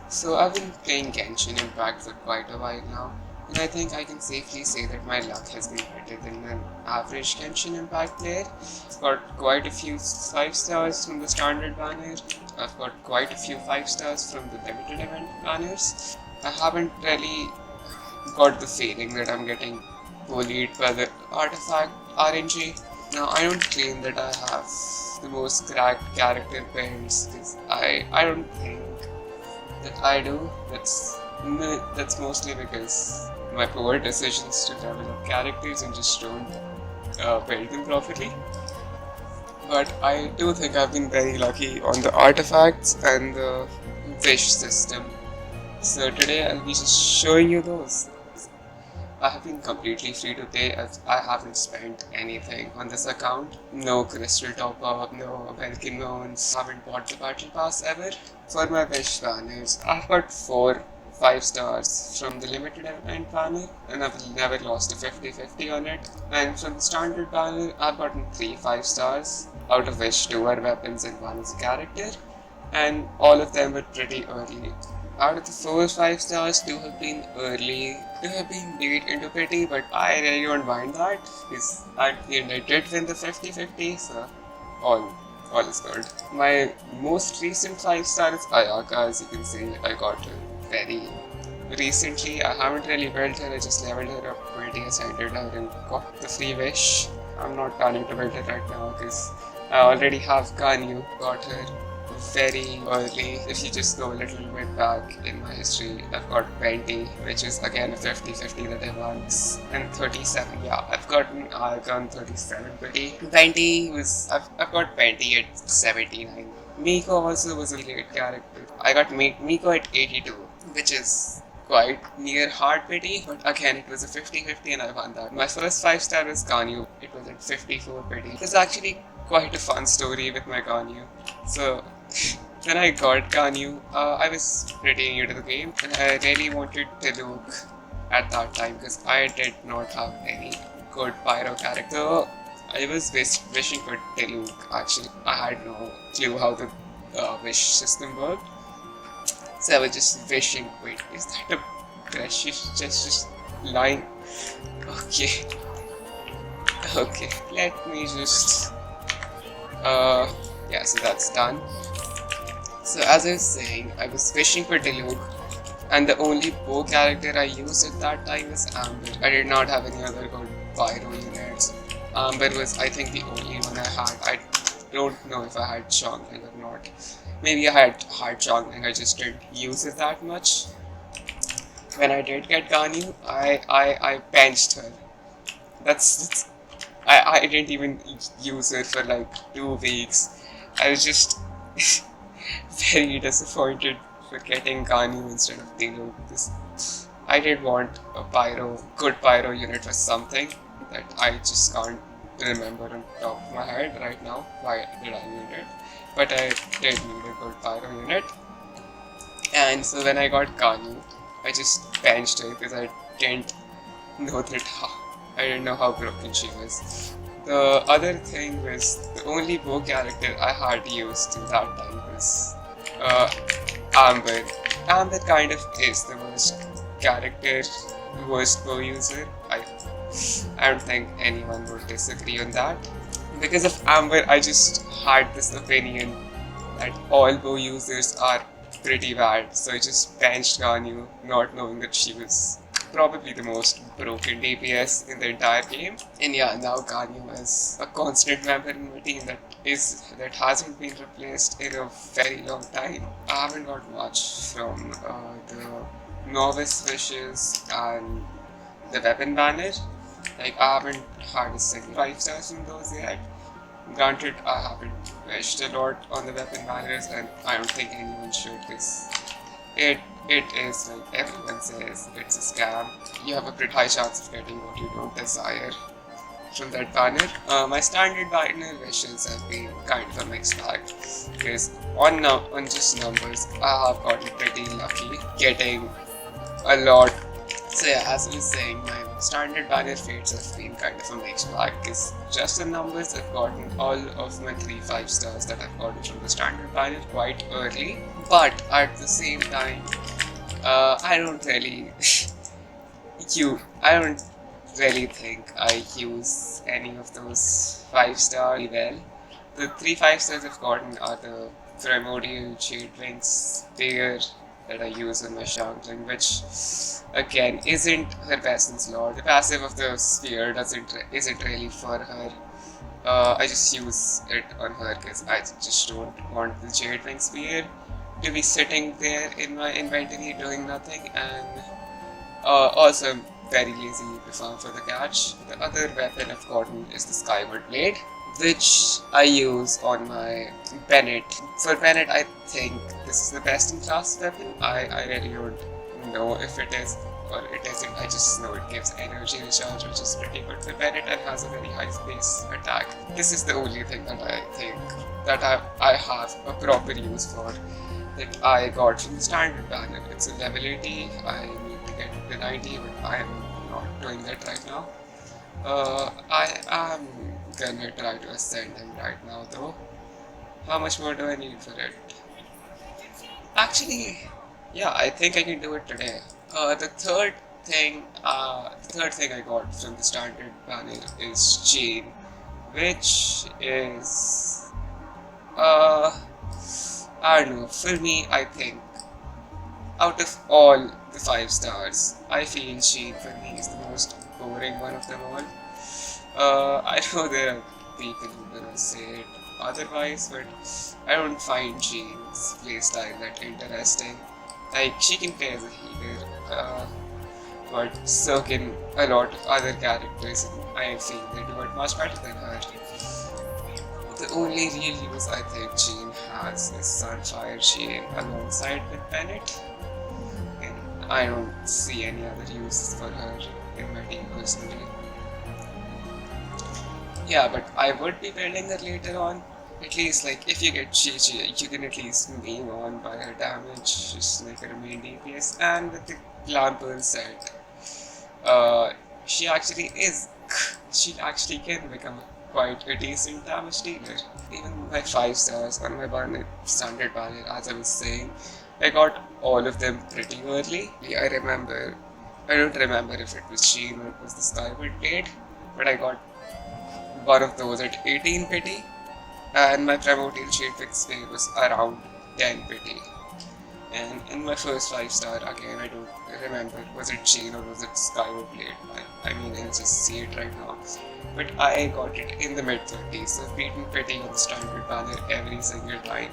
So I've been playing Genshin Impact for quite a while now, and I think I can safely say that my luck has been better than an average Genshin Impact player. I've got quite a few 5 stars from the standard banner. I've got quite a few 5 stars from the limited event banners. I haven't really got the feeling that I'm getting bullied by the artifact RNG. Now I don't claim that I have the most cracked character builds because I don't think that I do. That's mostly because my poor decisions to develop characters and just don't build them properly. But I do think I've been very lucky on the artifacts and the wish system. So today I'll be just showing you those. I have been completely free to play as I haven't spent anything on this account. No crystal top up, no American loans, haven't bought the battle pass ever. For my wish banners, I've got 4 5 stars from the limited event banner and I've never lost a 50-50 on it. And from the standard banner, I've gotten 3 5 stars, out of which 2 are weapons and 1 is a character. And all of them were pretty early. Out of the 4 5 stars, 2 have been early, 2 have been late into pity, but I really don't mind that because at the end I did win the 50-50, so all is good. My most recent 5 star is Ayaka. As you can see, I got her very recently. I haven't really built her, I just leveled her up pretty, ascended her and got the free wish. I'm not planning to build her right now because I already have Ganyu, got her very early. If you just go a little bit back in my history, I've got 20, which is again a 50-50 that I won, and 37. Yeah, I've gotten Argon 37 pretty. 20 was I've got 20 at 79. Miko also was a late character. I got Miko at 82, which is quite near hard pity, but again it was a 50-50 and I won that. My first 5 star was Ganyu. It was at 54 pity. It was actually quite a fun story with my Ganyu. So when I got Ganyu, I was pretty new to the game and I really wanted Diluc at that time because I did not have any good pyro character. So I was wishing for Diluc actually. I had no clue how the wish system worked. So I was just wishing. Wait, is that a precious just line? Okay. Okay, let me just yeah, so that's done. So as I was saying, I was wishing for Diluc, and the only bow character I used at that time was Amber. I did not have any other good pyro units. Amber was, I think, the only one I had. I don't know if I had Chongling or not. Maybe I had Chongling, I just didn't use it that much. When I did get Ganyu, I benched her. I didn't even use her for like 2 weeks. I was just very disappointed for getting Ganyu instead of Diluc because I did want a good pyro unit for something that I just can't remember on top of my head right now. Why did I need it? But I did need a good pyro unit. And so when I got Ganyu, I just benched her because I didn't know how broken she was. The other thing was the only bow character I had used in that time was Amber. Amber kind of is the worst character, worst bow user. I don't think anyone would disagree on that. Because of Amber, I just had this opinion that all bow users are pretty bad. So I just benched Ganyu, not knowing that she was probably the most broken DPS in the entire game. And yeah, now Ganyu is a constant member in my team that hasn't been replaced in a very long time. I haven't got much from the novice wishes and the weapon banner. Like I haven't had a single 5 stars from those yet. Granted, I haven't wished a lot on the weapon banners and I don't think anyone should because it is, like everyone says, it's a scam. You have a pretty high chance of getting what you don't desire from that banner. My standard banner wishes have been kind of a mixed bag because on just numbers, I have gotten pretty lucky getting a lot. So yeah, as I was saying, my standard banner fates have been kind of a mixed bag because just the numbers, I've gotten all of my 3 5 stars that I've gotten from the standard banner quite early. But at the same time, I don't really I don't really think I use any of those 5-star well. The 3 5 stars I've gotten are the primordial jade wings spear that I use on my Shangling, which again isn't her best slot. The passive of the spear isn't really for her. I just use it on her because I just don't want the jade wing spear to be sitting there in my inventory doing nothing, and also I'm very lazy to farm for the catch. The other weapon I've gotten is the Skyward Blade, which I use on my Bennett. For Bennett, I think this is the best in class weapon. I really don't know if it is or it isn't. I just know it gives energy recharge, which is pretty good for Bennett and has a very high space attack. This is the only thing that I think that I have a proper use for, that I got from the standard banner. It's a level 80. I need to get it to 90, but I am not doing that right now. I am gonna try to ascend him right now though. How much more do I need for it? Actually, yeah, I think I can do it today. The third thing I got from the standard banner is Chain, which is I don't know. For me, I think out of all the 5 stars, I feel Chain for me is the most boring one of them all. I know there are people who are gonna say it otherwise, but I don't find Jane's playstyle that interesting. Like, she can play as a healer, but so can a lot of other characters, and I feel they do it much better than her. The only real use I think Jane has is Sunfire Chain alongside with Bennett, and I don't see any other use for her in my team personally. Yeah, but I would be building her later on. At least, like, if you get Chi-Chi, you can at least main on by her damage, just like her main DPS. And with the Clan Pearl set, she actually can become quite a decent damage dealer. Even my 5 stars on my standard banner, as I was saying, I got all of them pretty early. I don't remember if it was Sheen or it was the Skyward Blade, but I got one of those at 18 pity, and my primordial Shadewing Spear was around 10 pity. And in my first 5-star, again, I don't remember, was it Chain or was it Skyward Blade? I mean, I'll just see it right now. But I got it in the mid-30s, so I've beaten pity on the standard banner every single time.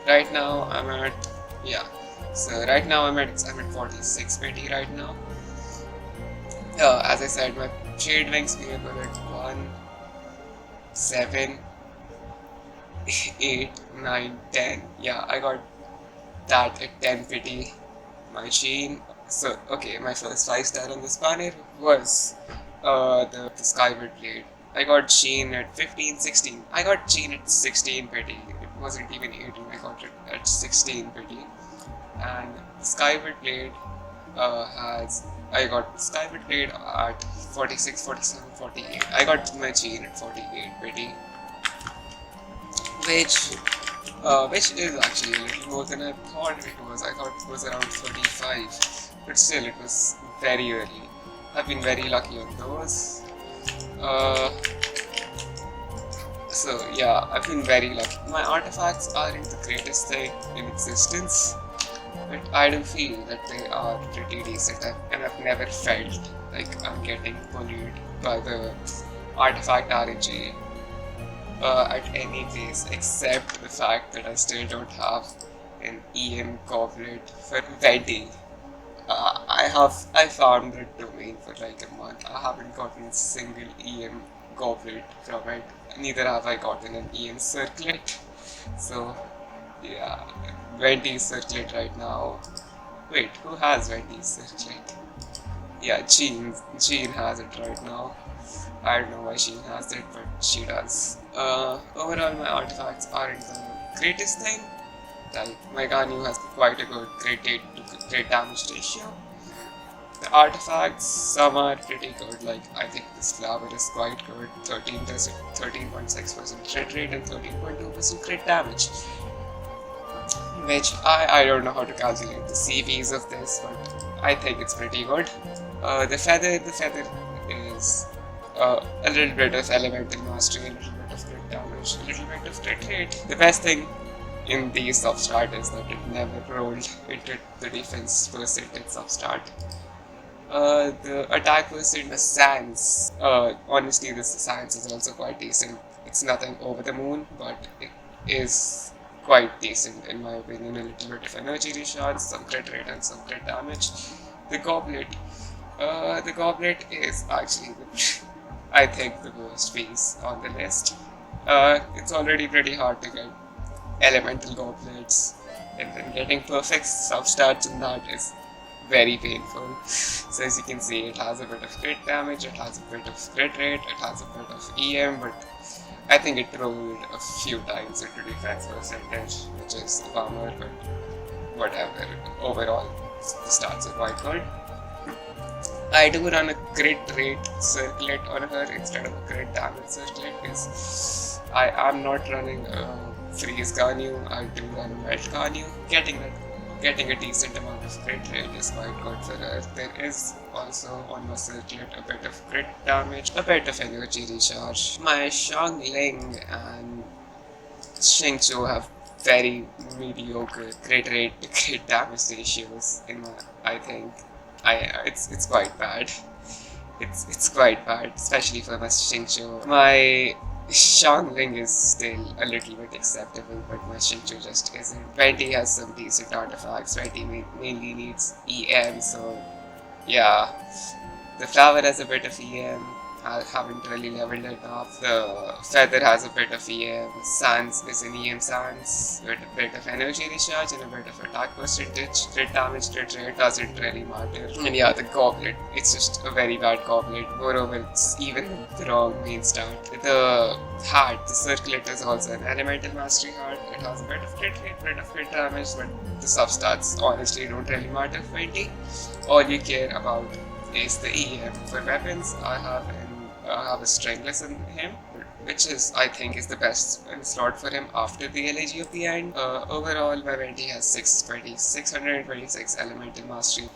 Right now I'm at 46 pity right now. As I said, my Shadewing Spear were at 1, 7, 8, 9, 10. Yeah, I got that at 10 pity. My Chain. So, okay, my first 5-star on this banner was the Skyward Blade. I got Chain at 15, 16. I got Chain at 16 pity. It wasn't even 18, I got it at 16 pity. And the Skyward Blade I got Skyward Blade at 46, 47, 48. I got my Chain at 48 pity, which is actually a little more than I thought it was. I thought it was around 35, but still it was very early. I've been very lucky on those. So yeah, I've been very lucky. My artifacts aren't the greatest thing in existence, but I do feel that they are pretty decent, and I've never felt like I'm getting bullied by the artifact RNG at any place, except the fact that I still don't have an EM goblet for Venti. I farmed that domain for like a month. I haven't gotten a single EM goblet from it. Neither have I gotten an EM circlet. So yeah, Venti's circlet right now. Wait, who has Venti's circlet? Yeah, Jean has it right now. I don't know why she has it, but she does. Overall, my artifacts aren't the greatest thing. Like, my Ganyu has quite a good crit damage ratio. The artifacts, some are pretty good, like I think this flower is quite good, 13.6% crit rate and 13.2% crit damage. which I don't know how to calculate the CVs of this, but I think it's pretty good. The feather is a little bit of elemental mastery, a little bit of crit damage, a little bit of crit rate. The best thing in these sub-start is that it never rolled into the defense percentage sub-start. The attack percent, the Sans. Honestly, this Sans is also quite decent. It's nothing over the moon, but it is quite decent in my opinion. A little bit of energy recharge, some crit rate, and some crit damage. The goblet is actually I think the worst piece on the list. It's already pretty hard to get elemental goblets, and then getting perfect sub-starts in that is very painful. So as you can see, it has a bit of crit damage, it has a bit of crit rate, it has a bit of EM, but I think it rolled a few times into defense percentage, which is a bummer, but whatever. Overall, the stats are quite good. I do run a crit rate circlet on her instead of a crit damage circlet because I am not running a freeze Ganyu, I do run a melt Ganyu. Getting a decent amount of crit rate is quite good for her. There is also on my circlet a bit of crit damage, a bit of energy recharge. My Xiangling and Xingqiu have very mediocre crit rate to crit damage ratios in my, I think. It's quite bad. It's quite bad, especially for my Xingqiu. My Xiangling is still a little bit acceptable, but my Xingqiu just isn't. Venti has some decent artifacts. Venti mainly needs EM, so yeah. The flower has a bit of EM. I haven't really leveled it up. The feather has a bit of EM. Sans is an EM Sans with a bit of energy recharge and a bit of attack percentage. Crit damage, crit rate doesn't really matter. And yeah, the goblet, it's just a very bad goblet. Moreover, it's even the wrong main start. The hat, the circlet is also an elemental mastery hat. It has a bit of crit rate, bit of crit damage, but the substats honestly don't really matter for 20. All you care about is the EM. For weapons, I have a Stringless in him, which is, I think, is the best slot for him after the LAG of the end. Overall, my Venti has 626 elemental mastery.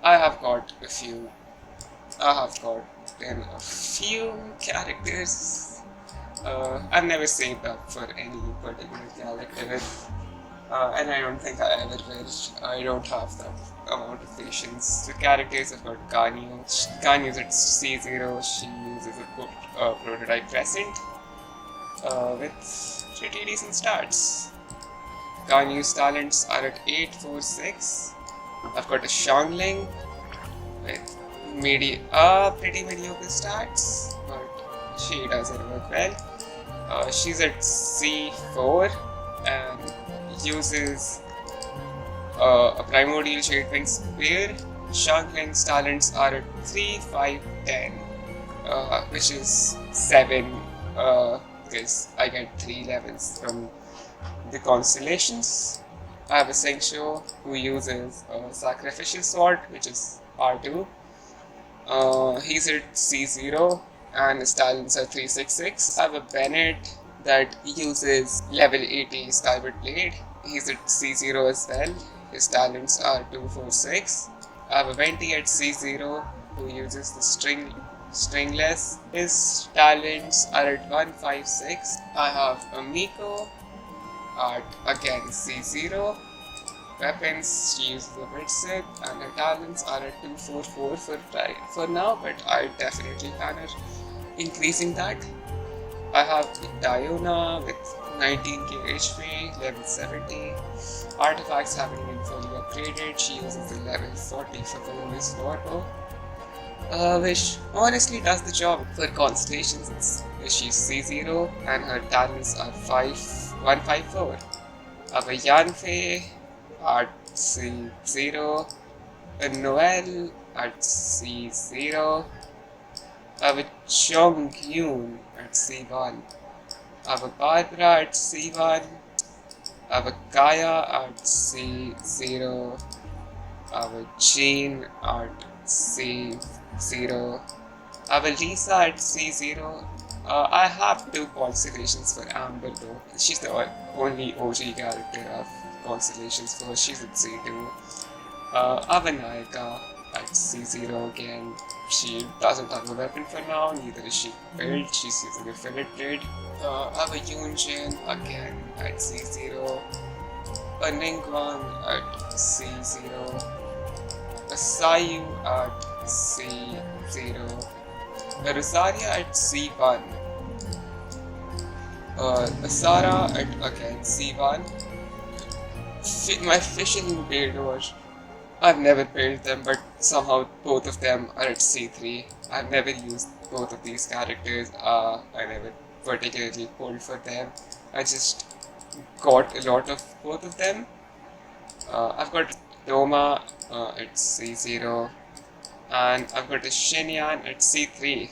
I have gotten a few characters. I've never saved up for any particular character, and I don't think I ever will. I don't have that amount of patience. The characters have got Ganyu. Ganyu's at C0, she uses a prototype Crescent with pretty decent stats. Ganyu's talents are at 846. I've got a Xiangling with pretty mediocre stats, but she doesn't work well. She's at C4 and uses a primordial Shadewing Spear. Xiangling's talents are at 3, 5, 10, which is 7, because I get 3 levels from the constellations. I have a Xingqiu who uses a Sacrificial Sword, which is R2. He's at C0 and his talents are 366. I have a Bennett that uses level 80 Skyward Blade. He's at C0 as well. His talents are 246. I have a Venti at C0 who uses the Stringless. His talents are at 156. I have a Miko at again C0. Weapons, she uses a Bitsip and her talents are at 244 for now, but I definitely plan on increasing that. I have Diona with 19k HP, level 70. Artifacts haven't been fully upgraded. She uses the level 40 for bonus Warbow, which honestly does the job. For constellations, she's C0 and her talents are 154. I have a Yanfei at C0, a Noelle at C0, I have a Chongyun at C1, I have a Barbara at C1, I have a Kaya at C0, I have a Jean at C0, I have a Lisa at C0, I have two constellations for Amber though. She's the only OG character of constellations for. She's at C2. Avanayaka at C0 again. She doesn't have a weapon for now, neither is she built. She's using a fillet blade. Ava Yunjin again at C0. A Ningguang at C0. A Sayu at C0. A Rosaria at C1. A Sara at again C1. My fishing build was, I've never built them, but somehow both of them are at C3. I've never used both of these characters. I never particularly pulled for them. I just got a lot of both of them. I've got Doma at C0, and I've got a Shinyan at C3.